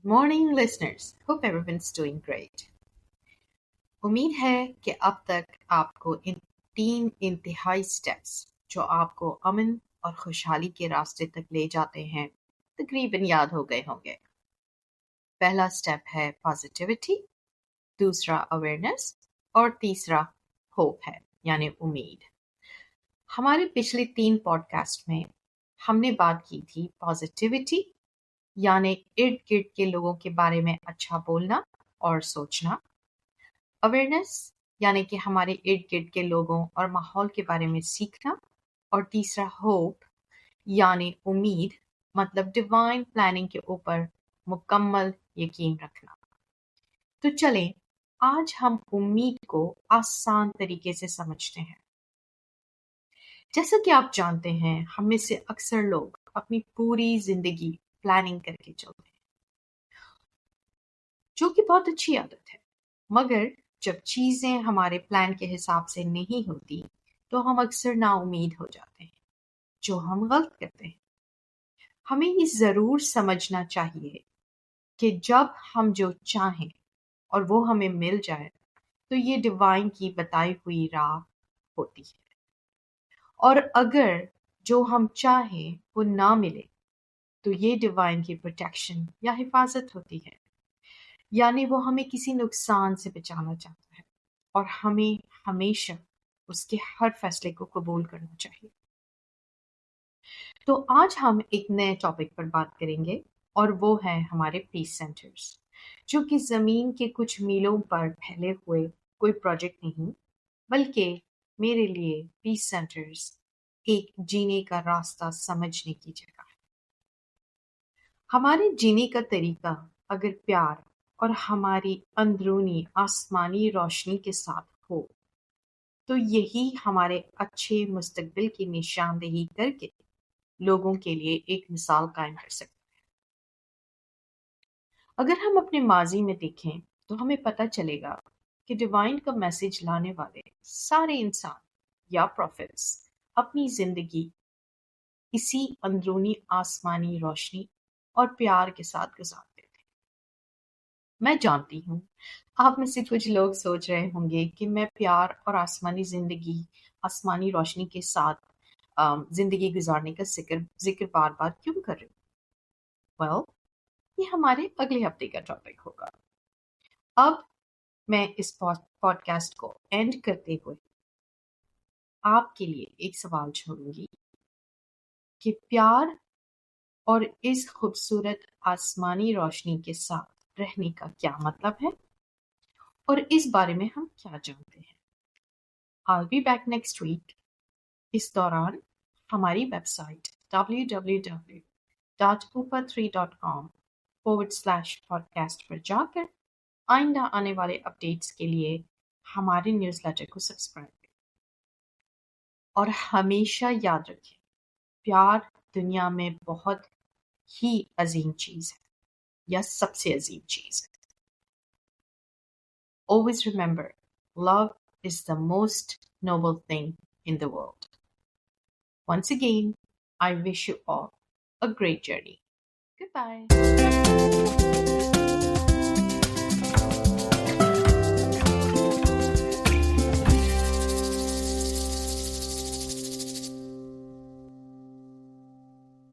Good morning, listeners. Hope everyone's doing great. उम्मीद है कि अब तक आपको इन 3 इंतहाई स्टेप्स जो आपको अमन और खुशहाली के रास्ते तक ले जाते हैं तकरीबन याद हो गए होंगे। पहला स्टेप है पॉजिटिविटी, दूसरा अवेयरनेस और तीसरा होप है यानी उम्मीद। हमारे पिछले 3 पॉडकास्ट में हमने बात की थी पॉजिटिविटी यानी इर्द गिर्द के लोगों के बारे में अच्छा बोलना और सोचना, अवेयरनेस यानी कि हमारे इर्द गिर्द के लोगों और माहौल के बारे में सीखना, और तीसरा होप यानी उम्मीद मतलब डिवाइन प्लानिंग के ऊपर मुकम्मल यकीन रखना। तो चलें आज हम उम्मीद को आसान तरीके से समझते हैं। जैसा कि आप जानते हैं हम में से अक्सर लोग अपनी पूरी जिंदगी प्लानिंग करके चलते हैं, जो कि बहुत अच्छी आदत है, मगर जब चीजें हमारे प्लान के हिसाब से नहीं होती तो हम अक्सर नाउम्मीद हो जाते हैं, जो हम गलत करते हैं। हमें ये जरूर समझना चाहिए कि जब हम जो चाहें और वो हमें मिल जाए तो ये डिवाइन की बताई हुई राह होती है, और अगर जो हम चाहें वो ना मिले तो ये डिवाइन की प्रोटेक्शन या हिफाजत होती है, यानी वो हमें किसी नुकसान से बचाना चाहता है और हमें हमेशा उसके हर फैसले को कबूल करना चाहिए। तो आज हम एक नए टॉपिक पर बात करेंगे और वो है हमारे पीस सेंटर्स, जो कि जमीन के कुछ मीलों पर फैले हुए कोई प्रोजेक्ट नहीं, बल्कि मेरे लिए पीस सेंटर्स एक जीने का रास्ता समझने की जगह है। हमारे जीने का तरीका अगर प्यार और हमारी अंदरूनी आसमानी रोशनी के साथ हो तो यही हमारे अच्छे मुस्तकबिल की निशानदेही करके लोगों के लिए एक मिसाल कायम कर सकता है। अगर हम अपने माजी में देखें तो हमें पता चलेगा कि डिवाइन का मैसेज लाने वाले सारे इंसान या प्रॉफिट्स अपनी जिंदगी इसी अंदरूनी आसमानी रोशनी और प्यार के साथ गुजारते थे। मैं जानती हूँ आप में से कुछ लोग सोच रहे होंगे कि मैं प्यार और आसमानी रोशनी के साथ जिंदगी गुजारने का जिक्र बार बार क्यों कर रही हूँ। वेल, ये हमारे अगले हफ्ते का टॉपिक होगा। अब मैं इस पॉडकास्ट को एंड करते हुए आपके लिए एक सवाल छोड़ूंगी कि प्यार और इस खूबसूरत आसमानी रोशनी के साथ रहने का क्या मतलब है और इस बारे में हम क्या जानते हैं। I'll be back next week. इस दौरान हमारी वेबसाइट www.upa3.com/podcast पर जाकर आइंदा आने वाले अपडेट्स के लिए हमारे न्यूज़लेटर को सब्सक्राइब करें। और हमेशा याद रखें, प्यार दुनिया में बहुत ही अजीम चीज है या सबसे अजीम चीज है। Always remember, love is the most noble thing in the world. Once again, I wish you all a great journey. Goodbye.